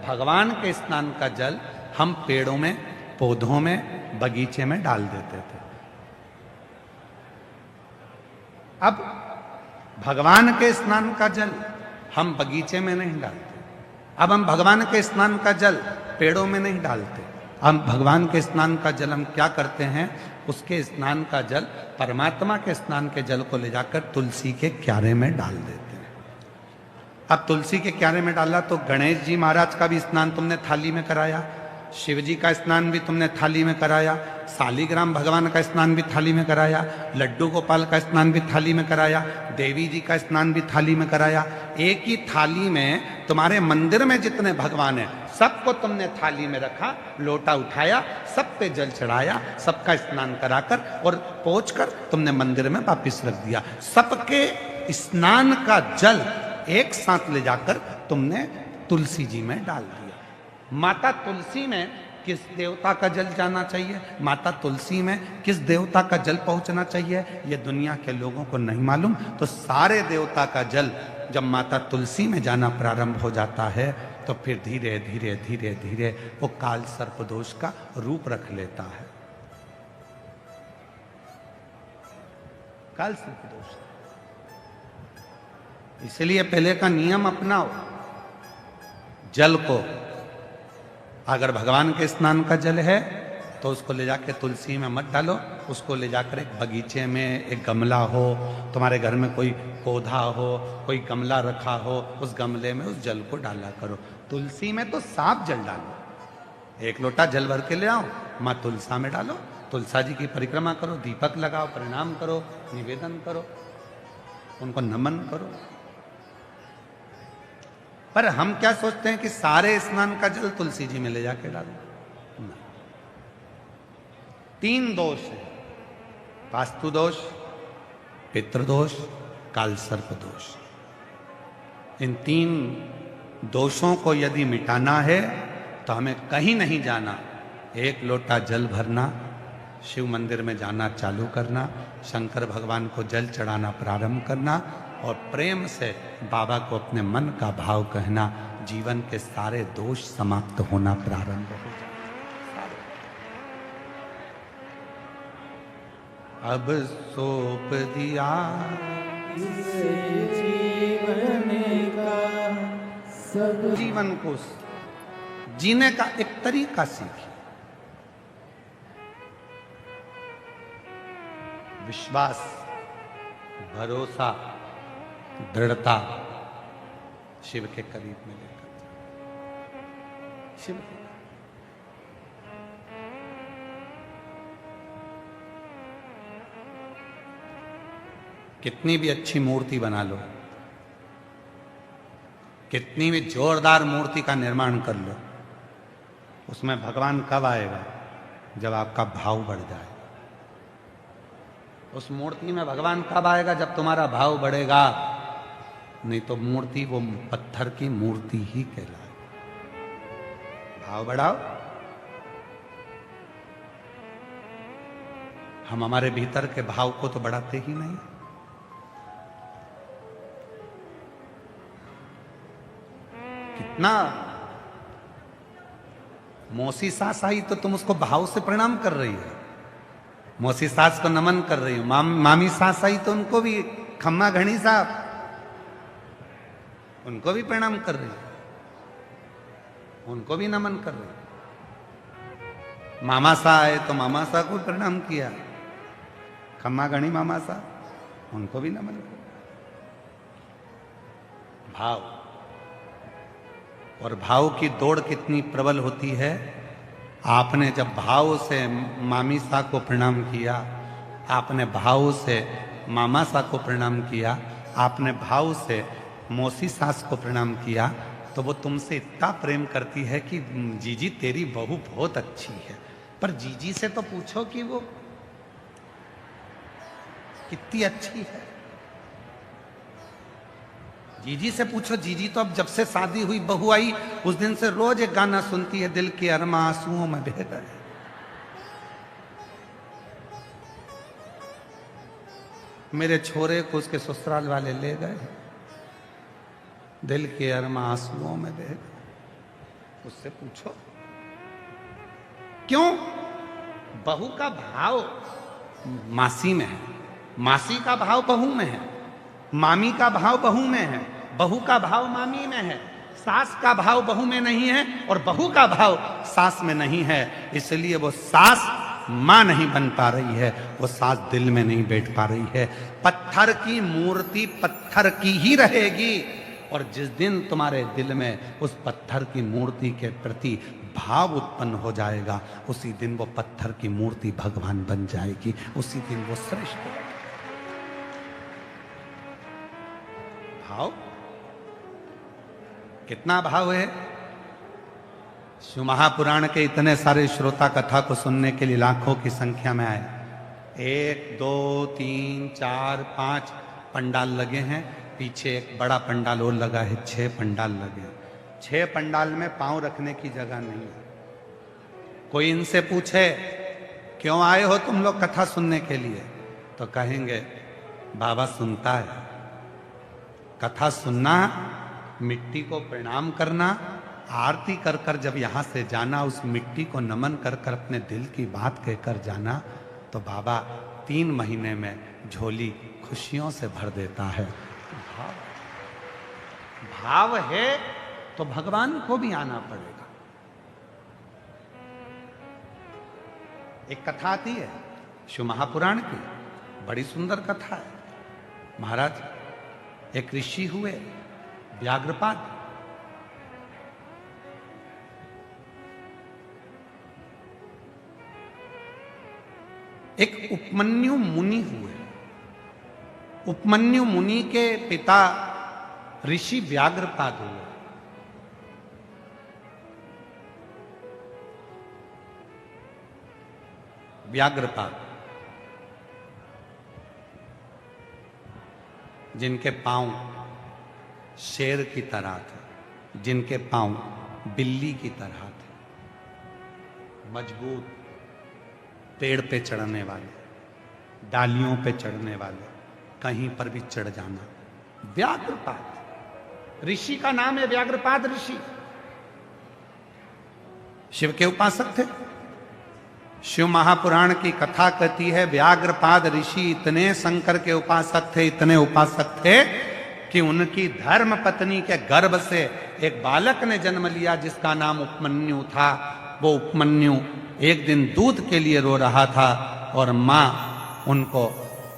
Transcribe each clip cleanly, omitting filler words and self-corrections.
भगवान के स्नान का जल हम पेड़ों में, पौधों में, बगीचे में डाल देते थे। अब भगवान के स्नान का जल हम बगीचे में नहीं डालते। अब हम भगवान के स्नान का जल पेड़ों में नहीं डालते। हम भगवान के स्नान का जल हम क्या करते हैं, उसके स्नान का जल, परमात्मा के स्नान के जल को ले जाकर तुलसी के क्यारे में डाल देते हैं। अब तुलसी के क्यारे में डाला तो गणेश जी महाराज का भी स्नान तुमने थाली में कराया, शिव जी का स्नान भी तुमने थाली में कराया, शालिग्राम भगवान का स्नान भी थाली में कराया, लड्डू गोपाल का स्नान भी थाली में कराया, देवी जी का स्नान भी थाली में कराया। एक ही थाली में तुम्हारे मंदिर में जितने भगवान हैं सबको तुमने थाली में रखा, लोटा उठाया, सब पे जल चढ़ाया, सबका स्नान कराकर और पहुंचकर तुमने मंदिर में वापिस रख दिया। सबके स्नान का जल एक साथ ले जाकर तुमने तुलसी जी में डाल दिया। माता तुलसी में किस देवता का जल जाना चाहिए, माता तुलसी में किस देवता का जल पहुंचना चाहिए, ये दुनिया के लोगों को नहीं मालूम। तो सारे देवता का जल जब माता तुलसी में जाना प्रारंभ हो जाता है तो फिर धीरे धीरे धीरे धीरे वो काल सर्प दोष का रूप रख लेता है। काल सर्प दोष। इसलिए पहले का नियम अपनाओ, जल को अगर भगवान के स्नान का जल है तो उसको ले जाके तुलसी में मत डालो, उसको ले जाकर एक बगीचे में, एक गमला हो, तुम्हारे घर में कोई पौधा हो, कोई गमला रखा हो, उस गमले में उस जल को डाला करो। तुलसी में तो साफ जल डालो, एक लोटा जल भर के ले आओ, माँ तुलसा में डालो, तुलसा जी की परिक्रमा करो, दीपक लगाओ, प्रणाम करो, निवेदन करो, उनको नमन करो। पर हम क्या सोचते हैं कि सारे स्नान का जल तुलसी जी में ले जाके डालो। तीन दोष है, वास्तु दोष, पितृदोष, काल सर्प दोष। इन तीन दोषों को यदि मिटाना है तो हमें कहीं नहीं जाना, एक लोटा जल भरना, शिव मंदिर में जाना चालू करना, शंकर भगवान को जल चढ़ाना प्रारंभ करना और प्रेम से बाबा को अपने मन का भाव कहना, जीवन के सारे दोष समाप्त होना प्रारंभ हो जाए। अब सौंप दिया जीवन का, सब जीवन को जीने का एक तरीका सीखिए। विश्वास, भरोसा, दृढ़ता शिव के करीब में लेकर शिव के कितनी भी अच्छी मूर्ति बना लो, कितनी भी जोरदार मूर्ति का निर्माण कर लो, उसमें भगवान कब आएगा? जब आपका भाव बढ़ जाए। उस मूर्ति में भगवान कब आएगा? जब तुम्हारा भाव बढ़ेगा, नहीं तो मूर्ति वो पत्थर की मूर्ति ही कहलाए। भाव बढ़ाओ। हम हमारे भीतर के भाव को तो बढ़ाते ही नहीं। कितना मौसी सास आई तो तुम उसको भाव से प्रणाम कर रही हो, मौसी सास को नमन कर रही हो। मामी सास आई तो उनको भी, खम्मा घनी साहब, उनको भी प्रणाम कर रही, उनको भी नमन कर रही। मामा सा आए तो मामा सा को प्रणाम किया, खम्मा घनी मामा सा, उनको भी नमन कर। भाव, और भाव की दौड़ कितनी प्रबल होती है। आपने जब भाव से मामी सा को प्रणाम किया, आपने भाव से मामा सा को प्रणाम किया, आपने भाव से मौसी सास को प्रणाम किया, तो वो तुमसे इतना प्रेम करती है कि जीजी तेरी बहू बहुत अच्छी है। पर जीजी से तो पूछो कि वो कितनी अच्छी है। जीजी से पूछो, जीजी तो अब जब से शादी हुई, बहू आई, उस दिन से रोज एक गाना सुनती है, दिल के अरमा आंसुओं में बह गए। मेरे छोरे को उसके ससुराल वाले ले गए, दिल के अरमा आंसुओं में बह गए। उससे पूछो क्यों। बहू का भाव मासी में है, मासी का भाव बहू में है, मामी का भाव बहू में है, बहू का भाव मामी में है, सास का भाव बहू में नहीं है और बहू का भाव सास में नहीं है। इसलिए वो सास मां नहीं बन पा रही है, वो सास दिल में नहीं बैठ पा रही है। पत्थर की मूर्ति पत्थर की ही रहेगी और जिस दिन तुम्हारे दिल में उस पत्थर की मूर्ति के प्रति भाव उत्पन्न हो जाएगा, उसी दिन वो पत्थर की मूर्ति भगवान बन जाएगी, उसी दिन वो श्रेष्ठ होगा। भाव, कितना भाव है। शिव महापुराण के इतने सारे श्रोता कथा को सुनने के लिए लाखों की संख्या में आए। 1 2 3 4 5 पंडाल लगे हैं, पीछे एक बड़ा पंडाल और लगा है, 6 पंडाल लगे। 6 पंडाल में पांव रखने की जगह नहीं है। कोई इनसे पूछे क्यों आए हो तुम लोग कथा सुनने के लिए, तो कहेंगे बाबा सुनता है। कथा सुनना, मिट्टी को प्रणाम करना, आरती कर कर जब यहां से जाना, उस मिट्टी को नमन कर कर अपने दिल की बात कहकर जाना, तो बाबा 3 महीने में झोली खुशियों से भर देता है। भाव है तो भगवान को भी आना पड़ेगा। एक कथा आती है शिव महापुराण की, बड़ी सुंदर कथा है। महाराज, एक ऋषि हुए व्याघ्रपाद। एक उपमन्यु मुनि हुए। उपमन्यु मुनि के पिता ऋषि व्याघ्रपाद हुए। व्याघ्रपाद, जिनके पांव शेर की तरह थे, जिनके पांव बिल्ली की तरह थे, मजबूत, पेड़ पे चढ़ने वाले, डालियों पे चढ़ने वाले, कहीं पर भी चढ़ जाना। व्याघ्रपाद ऋषि का नाम है, व्याघ्रपाद ऋषि। शिव के उपासक थे। शिव महापुराण की कथा कहती है व्याघ्रपाद ऋषि इतने शंकर के उपासक थे, इतने उपासक थे कि उनकी धर्म पत्नी के गर्भ से एक बालक ने जन्म लिया जिसका नाम उपमन्यु था। वो उपमन्यु एक दिन दूध के लिए रो रहा था और मां उनको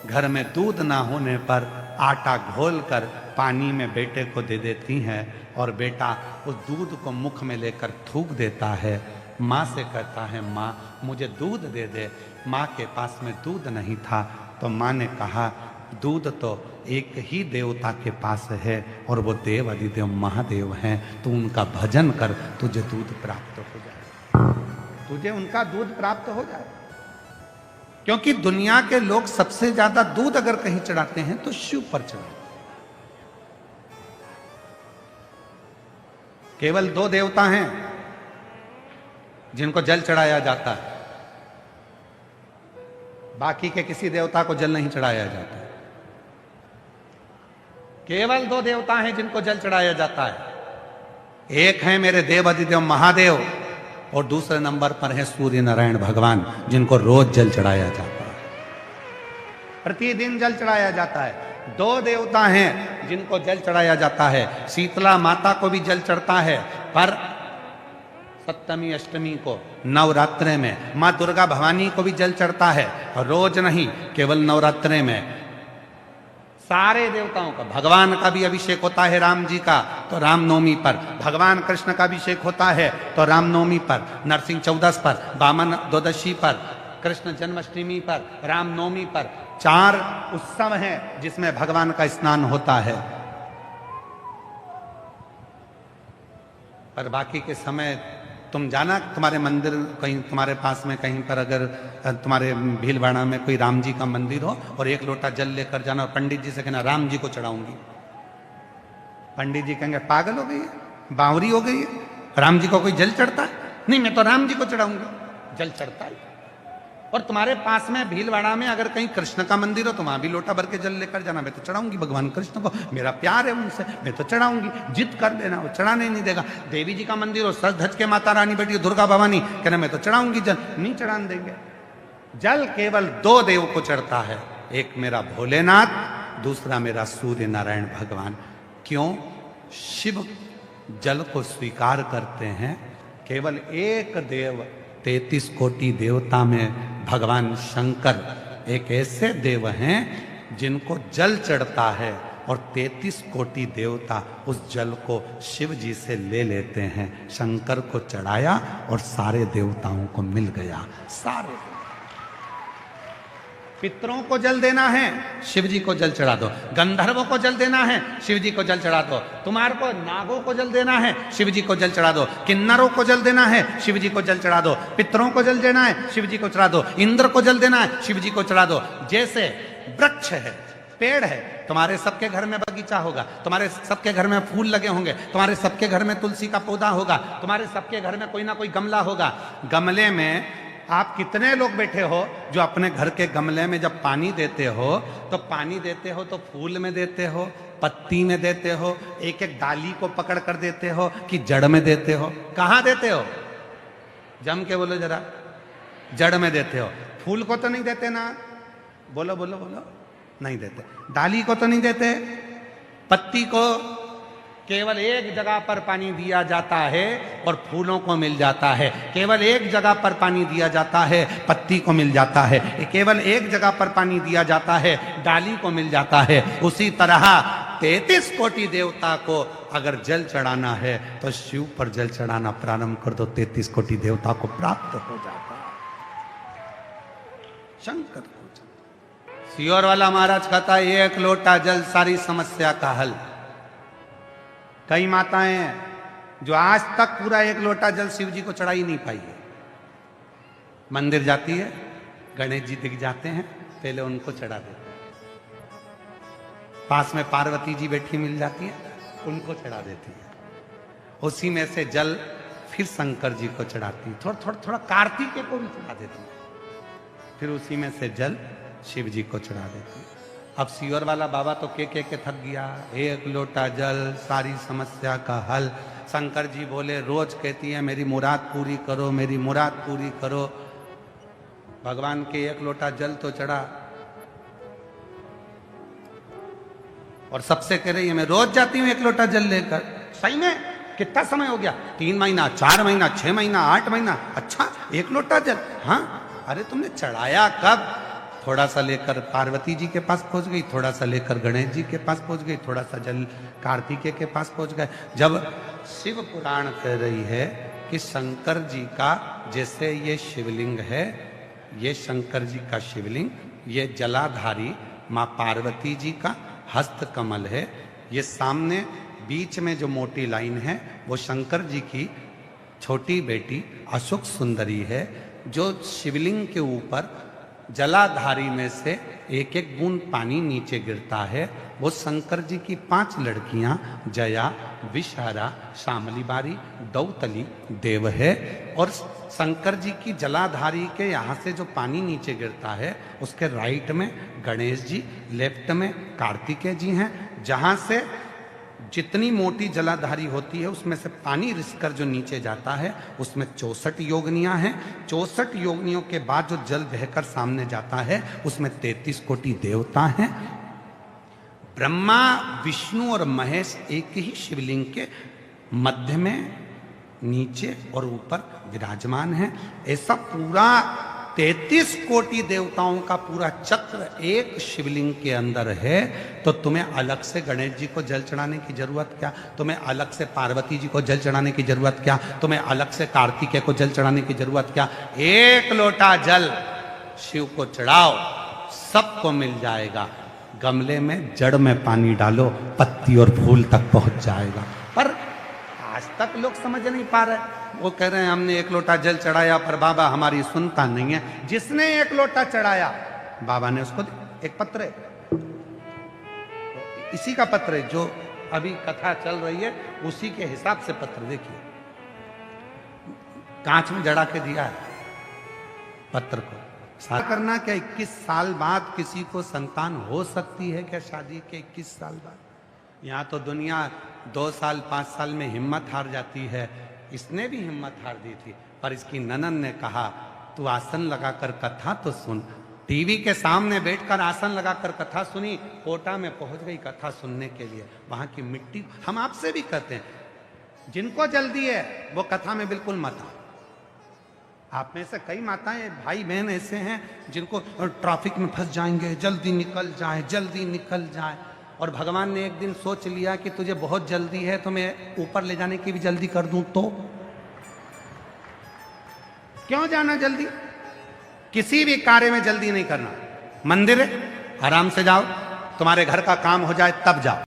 घर में दूध ना होने पर आटा घोलकर पानी में बेटे को दे देती हैं और बेटा उस दूध को मुख में लेकर थूक देता है। माँ से कहता है माँ मुझे दूध दे दे। माँ के पास में दूध नहीं था तो माँ ने कहा दूध तो एक ही देवता के पास है और वो देव अधिदेव महादेव हैं, तू उनका भजन कर, तुझे दूध प्राप्त हो जाए, तुझे उनका दूध प्राप्त हो जाए। क्योंकि दुनिया के लोग सबसे ज्यादा दूध अगर कहीं चढ़ाते हैं तो शिव पर चढ़ाते हैं। केवल 2 देवता हैं जिनको जल चढ़ाया जाता है, बाकी के किसी देवता को जल नहीं चढ़ाया जाता है। केवल 2 देवता हैं जिनको जल चढ़ाया जाता है। एक है मेरे देव अधिदेव महादेव और दूसरे नंबर पर है सूर्य नारायण भगवान, जिनको रोज जल चढ़ाया जाता है, प्रतिदिन जल चढ़ाया जाता है। 2 देवता हैं जिनको जल चढ़ाया जाता है। शीतला माता को भी जल चढ़ता है, पर सप्तमी अष्टमी को नवरात्रे में माँ दुर्गा भवानी को भी जल चढ़ता है, रोज नहीं, केवल नवरात्रे में। सारे देवताओं का, भगवान का भी अभिषेक होता है राम जी का तो रामनवमी पर, भगवान कृष्ण का अभिषेक होता है तो रामनवमी पर, नरसिंह चौदस पर, वामन द्वादशी पर, कृष्ण जन्माष्टमी पर, रामनवमी पर। 4 उत्सव हैं जिसमें भगवान का स्नान होता है। पर बाकी के समय तुम जाना, तुम्हारे मंदिर कहीं तुम्हारे पास में कहीं पर अगर तुम्हारे भीलवाड़ा में कोई राम जी का मंदिर हो और 1 लोटा जल लेकर जाना और पंडित जी से कहना राम जी को चढ़ाऊंगी। पंडित जी कहेंगे पागल हो गई है, बावरी हो गई है, राम जी को कोई जल चढ़ता है? नहीं, मैं तो राम जी को चढ़ाऊंगी। जल चढ़ता है और तुम्हारे पास में भीलवाड़ा में अगर कहीं कृष्ण का मंदिर हो तो वहां भी लोटा भर के जल लेकर जाना। मैं तो चढ़ाऊंगी भगवान कृष्ण को, मेरा प्यार है उनसे, मैं तो चढ़ाऊंगी। जिद कर लेना, वो चढ़ाने नहीं देगा। देवी जी का मंदिर हो, सज धज के माता रानी बैठी दुर्गा भवानी, कहना मैं तो चढ़ाऊंगी जल, नहीं चढ़ाने देंगे। जल केवल दो देव को चढ़ता है, एक मेरा भोलेनाथ, दूसरा मेरा सूर्य नारायण भगवान। क्यों? शिव जल को स्वीकार करते हैं। केवल एक देव, 33 कोटि देवता में भगवान शंकर एक ऐसे देव हैं जिनको जल चढ़ता है और 33 कोटि देवता उस जल को शिव जी से ले लेते हैं। शंकर को चढ़ाया और सारे देवताओं को मिल गया। सारे पितरों को जल देना है, शिव जी को जल चढ़ा दो। गंधर्वों को जल देना है, शिव जी को जल चढ़ा दो। तुम्हारे को नागों को जल देना है, शिव जी को जल चढ़ा दो। किन्नरों को जल देना है, शिव जी को जल चढ़ा दो। पितरों को जल देना है, शिव जी को चढ़ा दो। इंद्र को जल देना है, शिव जी को चढ़ा दो। जैसे वृक्ष है, पेड़ है, तुम्हारे सबके घर में बगीचा होगा, तुम्हारे सबके घर में फूल लगे होंगे, तुम्हारे सबके घर में तुलसी का पौधा होगा, तुम्हारे सबके घर में कोई ना कोई गमला होगा। गमले में आप कितने लोग बैठे हो जो अपने घर के गमले में जब पानी देते हो तो पानी देते हो तो फूल में देते हो, पत्ती में देते हो, एक एक डाली को पकड़ कर देते हो कि जड़ में देते हो? कहाँ देते हो? जम के बोलो जरा। जड़ में देते हो। फूल को तो नहीं देते ना? बोलो बोलो बोलो। नहीं देते। डाली को तो नहीं देते, पत्ती को केवल एक जगह पर पानी दिया जाता है और फूलों को मिल जाता है। केवल एक जगह पर पानी दिया जाता है, पत्ती को मिल जाता है। केवल एक जगह पर पानी दिया जाता है, डाली को मिल जाता है। उसी तरह 33 कोटि देवता को अगर जल चढ़ाना है तो शिव पर जल चढ़ाना प्रारंभ कर दो, 33 कोटि देवता को प्राप्त हो जाता है। शंकर को सियोर वाला महाराज कहता है, एक लोटा जल सारी समस्या का हल। कई माताएं हैं जो आज तक पूरा एक लोटा जल शिव जी को चढ़ा ही नहीं पाई है। मंदिर जाती है, गणेश जी दिख जाते हैं, पहले उनको चढ़ा देते हैं। पास में पार्वती जी बैठी मिल जाती है, उनको चढ़ा देती है। उसी में से जल फिर शंकर जी को चढ़ाती है, थोड़ा थोड़ा थोड़ा कार्तिकेय को भी चढ़ा देती है। फिर उसी में से जल शिव जी को चढ़ा देती है। अब सियोर वाला बाबा तो के थक गया। एक लोटा जल सारी समस्या का हल। शंकर जी बोले, रोज कहती है मेरी मुराद पूरी करो, मेरी मुराद पूरी करो। भगवान के एक लोटा जल तो चढ़ा और सबसे कह रही है मैं रोज जाती हूं एक लोटा जल लेकर। सही में? कितना समय हो गया? 3 महीना, 4 महीना, 6 महीना, 8 महीना। अच्छा, एक लोटा जल? हाँ। अरे तुमने चढ़ाया कब? थोड़ा सा लेकर पार्वती जी के पास पहुंच गई, थोड़ा सा लेकर गणेश जी के पास पहुंच गई, थोड़ा सा जल कार्तिकेय के पास पहुंच गए। जब शिव पुराण कह रही है कि शंकर जी का जैसे ये शिवलिंग है, ये शंकर जी का शिवलिंग, ये जलाधारी माँ पार्वती जी का हस्त कमल है। ये सामने बीच में जो मोटी लाइन है वो शंकर जी की छोटी बेटी अशोक सुंदरी है। जो शिवलिंग के ऊपर जलाधारी में से एक एक बूंद पानी नीचे गिरता है, वो शंकर जी की 5 लड़कियां जया, विषहारा, शामलीबारी, दौतली देव है। और शंकर जी की जलाधारी के यहाँ से जो पानी नीचे गिरता है उसके राइट में गणेश जी, लेफ्ट में कार्तिकेय जी हैं। जहाँ से जितनी मोटी जलाधारी होती है उसमें से पानी रिसकर जो नीचे जाता है उसमें 64 योगिनियां हैं। 64 योगिनियों के बाद जो जल बहकर सामने जाता है उसमें 33 कोटि देवता हैं। ब्रह्मा, विष्णु और महेश एक ही शिवलिंग के मध्य में, नीचे और ऊपर विराजमान है। ऐसा पूरा 33 कोटि देवताओं का पूरा चक्र एक शिवलिंग के अंदर है। तो तुम्हें अलग से गणेश जी को जल चढ़ाने की जरूरत क्या? तुम्हें अलग से पार्वती जी को जल चढ़ाने की जरूरत क्या? तुम्हें अलग से कार्तिकेय को जल चढ़ाने की जरूरत क्या? एक लोटा जल शिव को चढ़ाओ, सबको मिल जाएगा। गमले में जड़ में पानी डालो, पत्ती और फूल तक पहुंच जाएगा। पर आज तक लोग समझ नहीं पा रहे। वो कह रहे हैं हमने एक लोटा जल चढ़ाया पर बाबा हमारी सुनता नहीं है। जिसने एक लोटा चढ़ाया बाबा ने उसको एक पत्र है, इसी का पत्र है जो अभी कथा चल रही है, उसी के हिसाब से पत्र देखिए, कांच में जड़ा के दिया है पत्र को। करना क्या 21 साल बाद किसी को संतान हो सकती है क्या? शादी के 21 साल बाद। यहाँ तो दुनिया 2 साल 5 साल में हिम्मत हार जाती है। इसने भी हिम्मत हार दी थी, पर इसकी ननन ने कहा तू आसन लगाकर कथा तो सुन। टीवी के सामने बैठकर आसन लगाकर कथा सुनी, कोटा में पहुंच गई कथा सुनने के लिए। वहां की मिट्टी, हम आपसे भी कहते हैं जिनको जल्दी है वो कथा में बिल्कुल मत आओ। आप में से कई माताएं भाई बहन ऐसे हैं जिनको ट्रैफिक में फंस जाएंगे, जल्दी निकल जाए, जल्दी निकल जाए। और भगवान ने एक दिन सोच लिया कि तुझे बहुत जल्दी है तो मैं ऊपर ले जाने की भी जल्दी कर दूं, तो क्यों जाना जल्दी? किसी भी कार्य में जल्दी नहीं करना। मंदिर है आराम से जाओ, तुम्हारे घर का काम हो जाए तब जाओ।